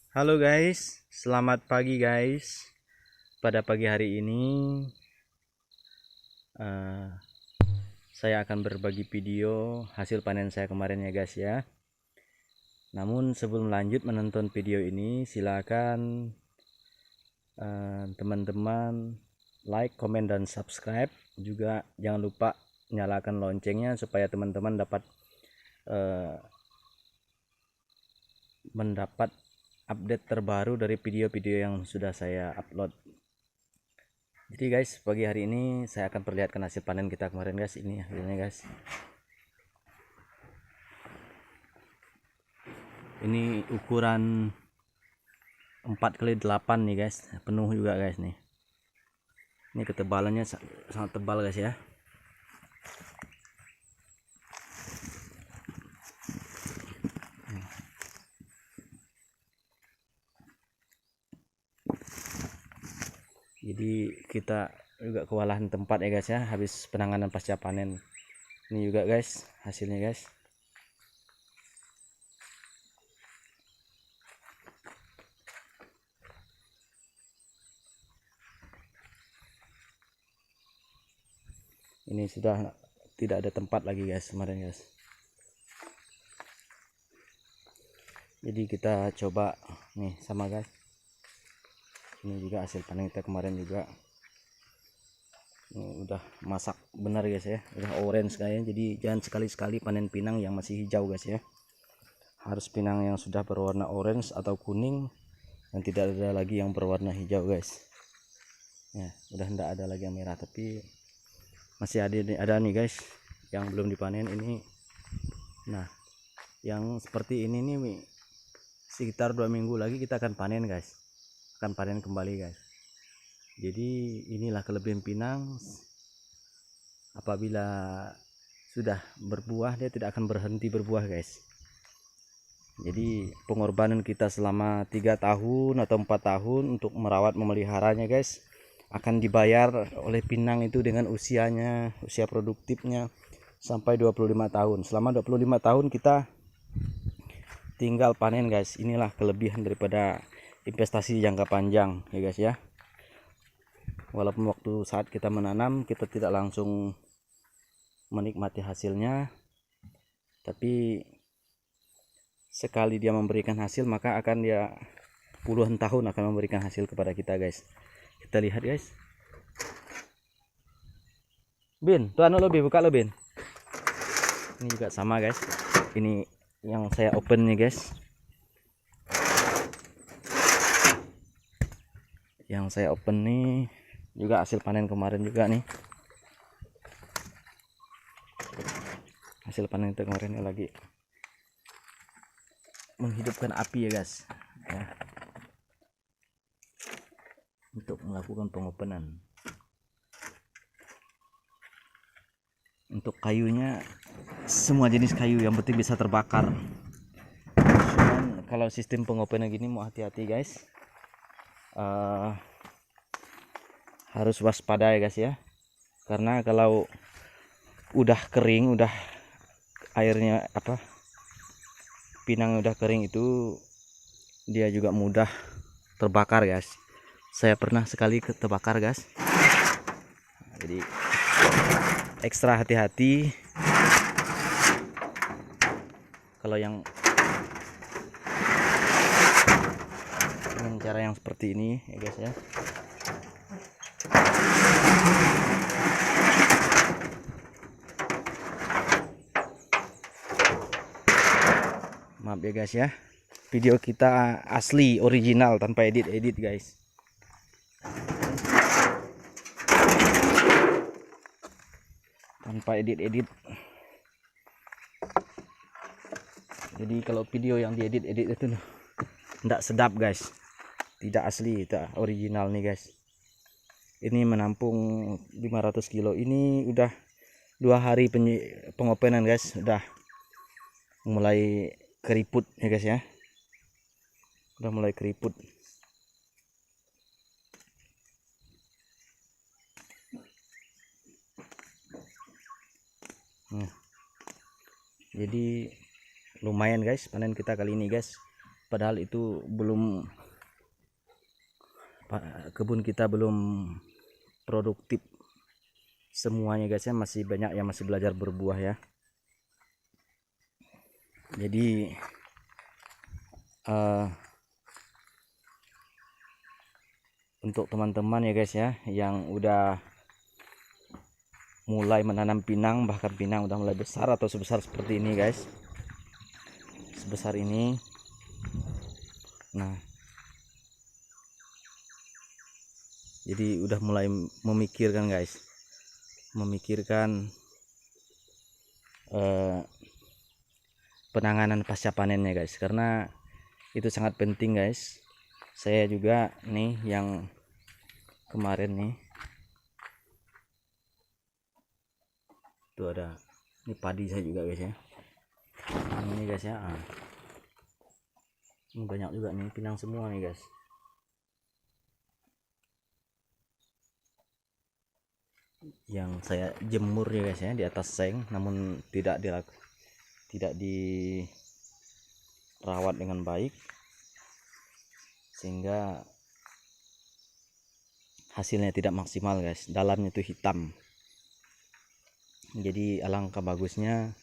Halo guys, selamat pagi guys. Pada pagi hari ini eh, saya akan berbagi video hasil panen saya kemarin ya guys ya. Namun sebelum lanjut menonton video ini, silakan teman-teman like, komen, dan subscribe. Juga jangan lupa nyalakan loncengnya supaya teman-teman dapat eh, mendapat update terbaru dari video-video yang sudah saya upload. Jadi guys, pagi hari ini saya akan perlihatkan hasil panen kita kemarin guys. Ini hasilnya guys. Ini ukuran 4x8 nih guys, penuh juga guys nih. Ini ketebalannya sangat tebal guys ya. Jadi kita juga kewalahan tempat ya guys ya, habis penanganan pasca panen. Ini juga guys hasilnya guys. Ini sudah tidak ada tempat lagi guys kemarin guys. Jadi kita coba nih sama guys. Ini juga hasil panen kita kemarin juga. Ini udah masak benar guys ya, udah orange kayaknya. Jadi jangan sekali-sekali panen pinang yang masih hijau guys ya. Harus pinang yang sudah berwarna orange atau kuning, dan tidak ada lagi yang berwarna hijau guys ya. Udah tidak ada lagi yang merah, tapi masih ada nih guys yang belum dipanen ini. Nah, yang seperti ini nih sekitar 2 minggu lagi kita akan panen guys, akan panen kembali guys. Jadi inilah kelebihan pinang, apabila sudah berbuah dia tidak akan berhenti berbuah guys. Jadi pengorbanan kita selama 3 tahun atau 4 tahun untuk merawat memeliharanya guys, akan dibayar oleh pinang itu dengan usianya, usia produktifnya sampai 25 tahun. Selama 25 tahun kita tinggal panen guys. Inilah kelebihan daripada investasi jangka panjang ya guys ya. Walaupun waktu saat kita menanam kita tidak langsung menikmati hasilnya, tapi sekali dia memberikan hasil maka akan dia puluhan tahun akan memberikan hasil kepada kita guys. Kita lihat guys. Bin, tuan lo Bin, buka lo Bin. Ini juga sama guys. Ini yang saya open nih guys. Yang saya open nih juga hasil panen kemarin juga nih. Hasil panen itu kemarin lagi menghidupkan api ya guys ya, untuk melakukan pengopenan. Untuk kayunya semua jenis kayu yang penting bisa terbakar. Cuman kalau sistem pengopenan gini mau hati-hati guys. Harus waspada ya guys ya, karena kalau udah kering, udah airnya apa, pinang udah kering itu dia juga mudah terbakar guys. Saya pernah sekali terbakar guys. Jadi ekstra hati-hati kalau yang dengan cara yang seperti ini ya guys ya. Maaf ya guys ya, video kita asli original tanpa edit-edit guys. Tanpa edit-edit. Jadi kalau video yang diedit-edit itu tidak sedap guys, tidak asli, tidak original nih guys. Ini menampung 500 kilo. Ini udah 2 hari pengopenan guys, udah mulai keriput ya guys ya, udah mulai keriput. Nah, jadi lumayan guys panen kita kali ini guys. padahal itu belum, kebun kita belum produktif semuanya guys ya, masih banyak yang masih belajar berbuah ya. Jadi untuk teman-teman ya guys ya yang udah mulai menanam pinang, bahkan pinang udah mulai besar atau sebesar seperti ini guys, sebesar ini. Nah, jadi udah mulai memikirkan guys, memikirkan penanganan pasca panennya guys, karena itu sangat penting guys. Saya juga nih yang kemarin nih itu ada, ini padi saya juga guys ya, ini guys ya. Ini banyak juga nih pinang semua nih guys. Yang saya jemur ya guys ya di atas seng, namun tidak dirawat dengan baik, sehingga hasilnya tidak maksimal guys. Dalamnya itu hitam. Jadi alangkah bagusnya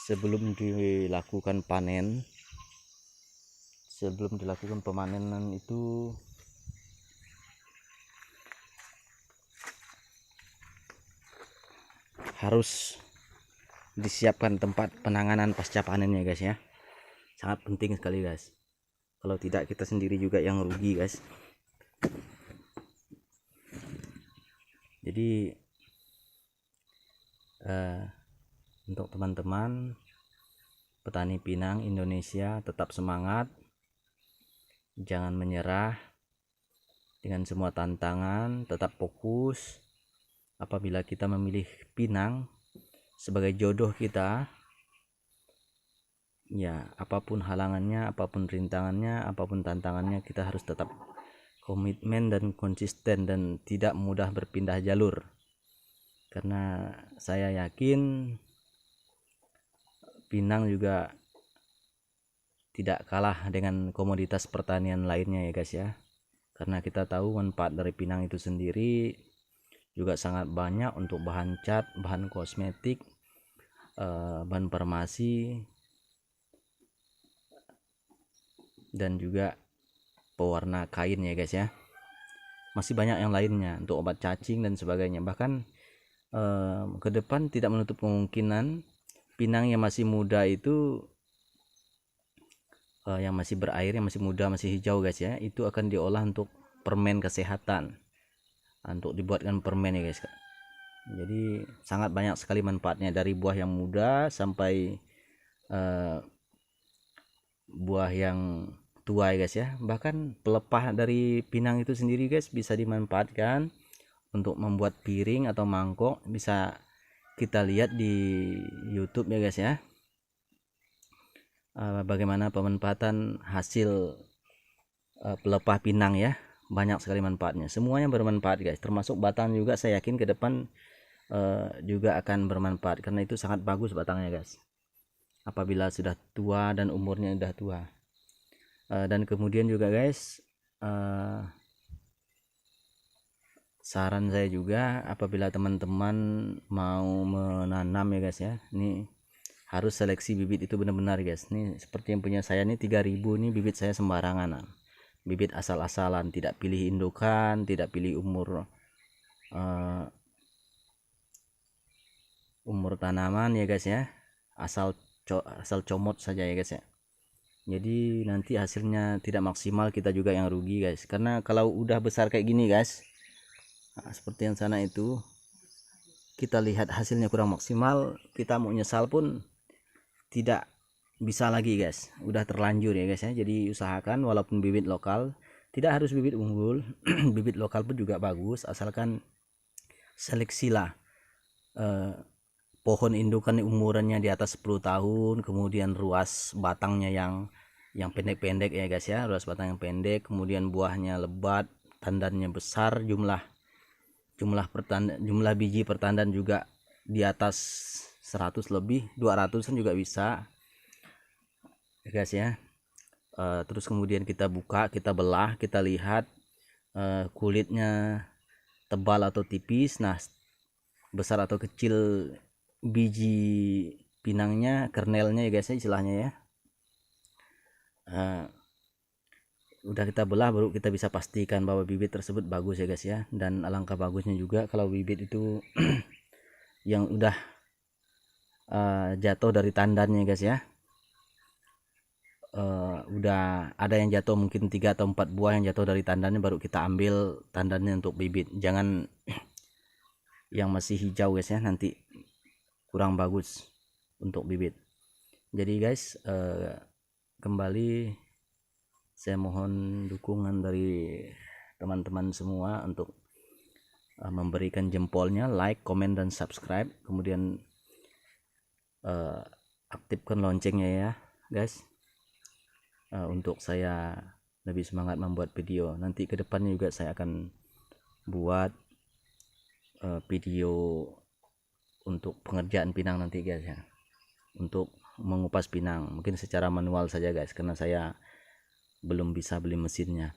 sebelum dilakukan pemanenan itu harus disiapkan tempat penanganan pasca panennya guys ya. Sangat penting sekali guys. Kalau tidak kita sendiri juga yang rugi guys. Jadi untuk teman-teman petani pinang Indonesia, tetap semangat, jangan menyerah dengan semua tantangan, tetap fokus. Apabila kita memilih pinang sebagai jodoh kita, ya apapun halangannya, apapun rintangannya, apapun tantangannya, kita harus tetap komitmen dan konsisten dan tidak mudah berpindah jalur. Karena saya yakin pinang juga tidak kalah dengan komoditas pertanian lainnya ya guys ya. Karena kita tahu manfaat dari pinang itu sendiri juga sangat banyak untuk bahan cat, bahan kosmetik, bahan farmasi, dan juga pewarna kain ya guys ya. Masih banyak yang lainnya untuk obat cacing dan sebagainya. Bahkan ke depan tidak menutup kemungkinan pinang yang masih muda itu, yang masih berair, yang masih muda, masih hijau guys ya, itu akan diolah untuk permen kesehatan, untuk dibuatkan permen ya guys. Jadi sangat banyak sekali manfaatnya, dari buah yang muda sampai buah yang tua ya guys ya. Bahkan pelepah dari pinang itu sendiri guys bisa dimanfaatkan untuk membuat piring atau mangkok. Bisa kita lihat di YouTube ya guys ya, bagaimana pemanfaatan hasil pelepah pinang ya. Banyak sekali manfaatnya, semuanya bermanfaat guys, termasuk batang juga. Saya yakin ke depan juga akan bermanfaat, karena itu sangat bagus batangnya guys apabila sudah tua dan umurnya sudah tua. Dan kemudian juga guys, saran saya juga apabila teman-teman mau menanam ya guys ya, ini harus seleksi bibit itu benar-benar guys. Nih seperti yang punya saya nih 3000 nih, bibit saya sembarangan, bibit asal-asalan, tidak pilih indukan, tidak pilih umur tanaman ya guys ya, asal comot saja ya guys ya. Jadi nanti hasilnya tidak maksimal, kita juga yang rugi guys. Karena kalau udah besar kayak gini guys, seperti yang sana itu, kita lihat hasilnya kurang maksimal, kita mau nyesal pun tidak bisa lagi guys, udah terlanjur ya guys ya. Jadi usahakan walaupun bibit lokal, tidak harus bibit unggul, bibit lokal pun juga bagus, asalkan seleksilah pohon indukan umurannya di atas 10 tahun, kemudian ruas batangnya yang pendek-pendek ya guys ya, ruas batang yang pendek, kemudian buahnya lebat, tandannya besar, jumlah biji pertandan juga di atas 100 lebih, 200-an juga bisa ya guys ya. Terus kemudian kita buka, kita belah, kita lihat kulitnya tebal atau tipis. Nah, besar atau kecil biji pinangnya, kernelnya ya guys ya, istilahnya ya. Udah kita belah baru kita bisa pastikan bahwa bibit tersebut bagus ya guys ya. Dan alangkah bagusnya juga kalau bibit itu yang udah jatuh dari tandannya guys ya. Udah ada yang jatuh mungkin 3 atau 4 buah yang jatuh dari tandannya, baru kita ambil tandannya untuk bibit. Jangan yang masih hijau guys ya, nanti kurang bagus untuk bibit. Jadi guys, kembali saya mohon dukungan dari teman-teman semua untuk memberikan jempolnya, like, komen, dan subscribe. Kemudian aktifkan loncengnya ya guys, untuk saya lebih semangat membuat video. Nanti kedepannya juga saya akan buat video untuk pengerjaan pinang nanti guys ya, untuk mengupas pinang mungkin secara manual saja guys, karena saya belum bisa beli mesinnya.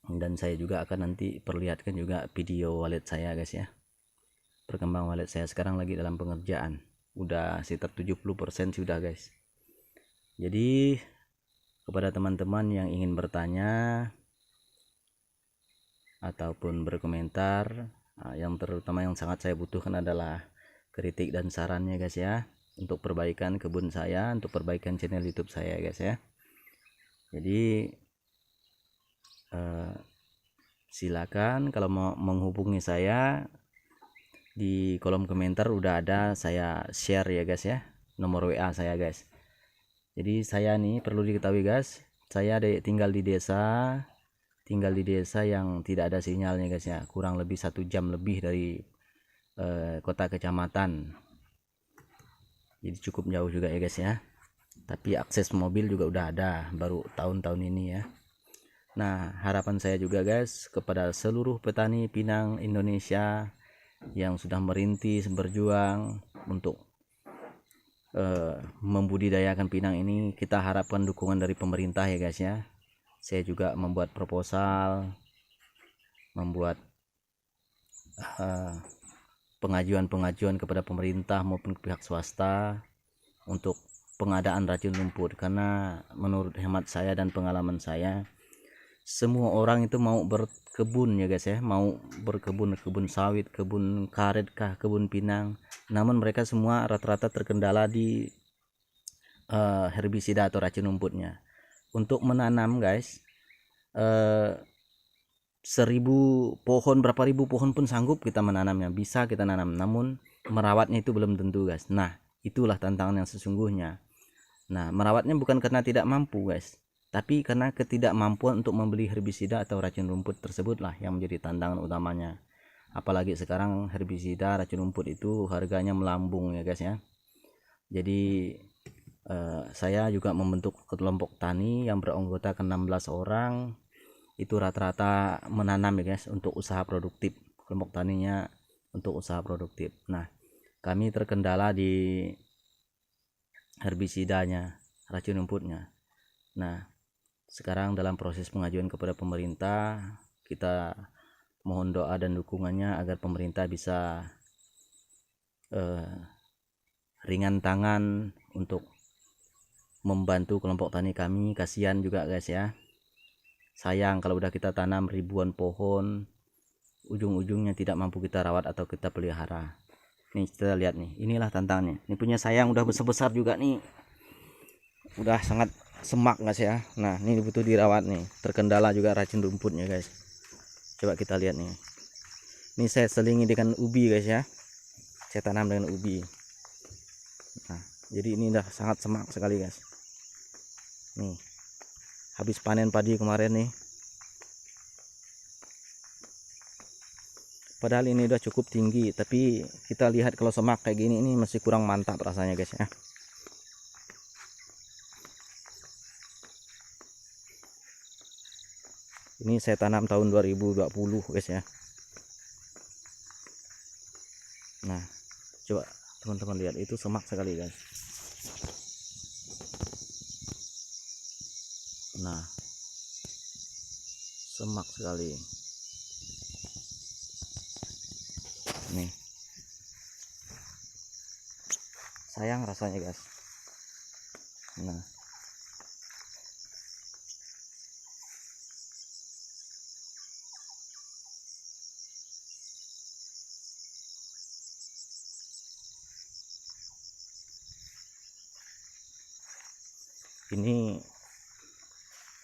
Dan saya juga akan nanti perlihatkan juga video wallet saya guys ya, perkembangan wallet saya sekarang lagi dalam pengerjaan, udah sekitar 70% sudah guys. Jadi kepada teman-teman yang ingin bertanya ataupun berkomentar, yang terutama yang sangat saya butuhkan adalah kritik dan sarannya guys ya, untuk perbaikan kebun saya, untuk perbaikan channel YouTube saya guys ya. Jadi silakan kalau mau menghubungi saya, di kolom komentar udah ada saya share ya guys ya, nomor WA saya guys. Jadi saya nih perlu diketahui guys, saya tinggal di desa yang tidak ada sinyalnya guys ya, kurang lebih 1 jam lebih dari kota kecamatan. Jadi cukup jauh juga ya guys ya, tapi akses mobil juga udah ada baru tahun-tahun ini ya. Nah, harapan saya juga guys kepada seluruh petani pinang Indonesia yang sudah merintis berjuang untuk membudidayakan pinang ini, kita harapkan dukungan dari pemerintah ya guys ya. Saya juga membuat proposal, membuat pengajuan kepada pemerintah maupun pihak swasta untuk pengadaan racun rumput, karena menurut hemat saya dan pengalaman saya, semua orang itu mau berkebun ya guys ya, mau berkebun, kebun sawit, kebun karet kah, kebun pinang, namun mereka semua rata-rata terkendala di herbisida atau racun rumputnya. Untuk menanam guys, 1000 pohon, berapa ribu pohon pun sanggup kita menanamnya, bisa kita nanam, namun merawatnya itu belum tentu guys. Nah, itulah tantangan yang sesungguhnya. Nah, merawatnya bukan karena tidak mampu guys, tapi karena ketidakmampuan untuk membeli herbisida atau racun rumput tersebutlah yang menjadi tantangan utamanya. Apalagi sekarang herbisida racun rumput itu harganya melambung ya guys ya. Jadi saya juga membentuk kelompok tani yang beranggotakan 16 orang. Itu rata-rata menanam ya guys, untuk usaha produktif. Kelompok taninya untuk usaha produktif. Nah, kami terkendala di herbisidanya, racun rumputnya. Nah, sekarang dalam proses pengajuan kepada pemerintah, kita mohon doa dan dukungannya agar pemerintah bisa ringan tangan untuk membantu kelompok tani kami. Kasihan juga guys ya, sayang kalau udah kita tanam ribuan pohon, ujung-ujungnya tidak mampu kita rawat atau kita pelihara. Nih kita lihat nih, inilah tantangannya. Ini punya sayang udah besar-besar juga nih, udah sangat semak guys ya. Nah, ini butuh dirawat nih, terkendala juga racun rumputnya guys. Coba kita lihat nih, ini saya selingi dengan ubi guys ya, saya tanam dengan ubi. Nah, jadi ini udah sangat semak sekali guys. Nih, habis panen padi kemarin nih, padahal ini udah cukup tinggi, tapi kita lihat kalau semak kayak gini ini masih kurang mantap rasanya guys ya. Ini saya tanam tahun 2020 guys ya. Nah, coba teman-teman lihat, itu semak sekali guys. Nah, semak sekali nih, sayang rasanya guys. Nah, ini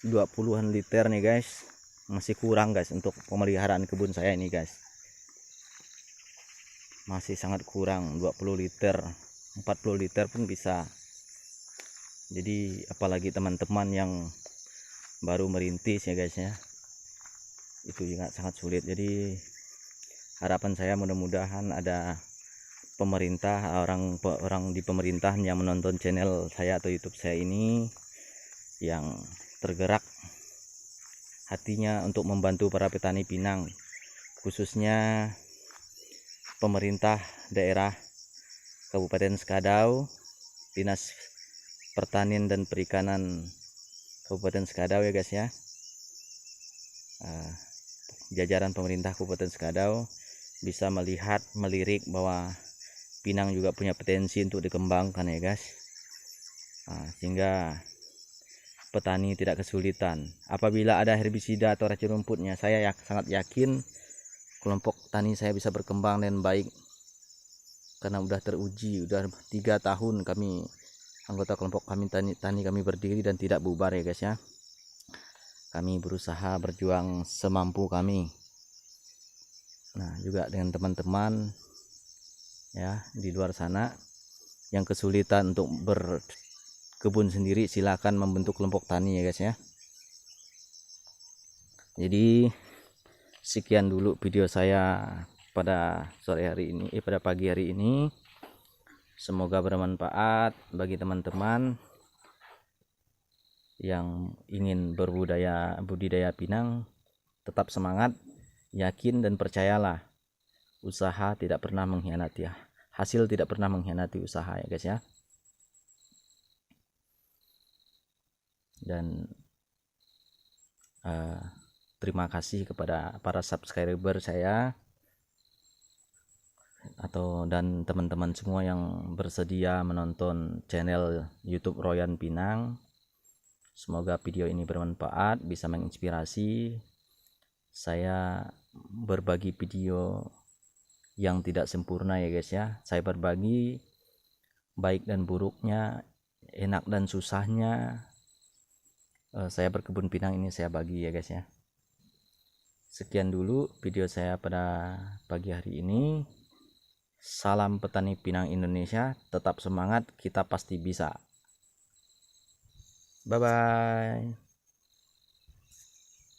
20-an liter nih guys, masih kurang guys untuk pemeliharaan kebun saya ini guys, masih sangat kurang. 20 liter, 40 liter pun bisa. Jadi apalagi teman-teman yang baru merintis ya guys ya, itu juga sangat sulit. Jadi harapan saya mudah-mudahan ada pemerintah, orang di pemerintahan yang menonton channel saya atau YouTube saya ini, yang tergerak hatinya untuk membantu para petani pinang, khususnya pemerintah daerah Kabupaten Sekadau, Dinas Pertanian dan Perikanan Kabupaten Sekadau ya guys ya, jajaran pemerintah Kabupaten Sekadau bisa melirik bahwa pinang juga punya potensi untuk dikembangkan ya guys, sehingga petani tidak kesulitan apabila ada herbisida atau racun rumputnya. Saya sangat yakin kelompok tani saya bisa berkembang dengan baik, karena udah teruji, udah 3 tahun kami, anggota kelompok kami, tani kami berdiri dan tidak bubar ya guys ya. Kami berusaha berjuang semampu kami. Nah, juga dengan teman-teman ya di luar sana yang kesulitan untuk berkebun sendiri, silakan membentuk kelompok tani ya guys ya. Jadi sekian dulu video saya pada sore hari ini, pada pagi hari ini. Semoga bermanfaat bagi teman-teman yang ingin budidaya pinang. Tetap semangat, yakin dan percayalah, usaha tidak pernah mengkhianati, hasil tidak pernah mengkhianati usaha ya guys ya. Dan terima kasih kepada para subscriber saya dan teman-teman semua yang bersedia menonton channel YouTube Royan Pinang. Semoga video ini bermanfaat, bisa menginspirasi. Saya berbagi video yang tidak sempurna ya guys ya. Saya berbagi baik dan buruknya, enak dan susahnya. Saya berkebun pinang ini saya bagi ya guys ya. Sekian dulu video saya pada pagi hari ini. Salam petani pinang Indonesia, tetap semangat, kita pasti bisa. Bye bye.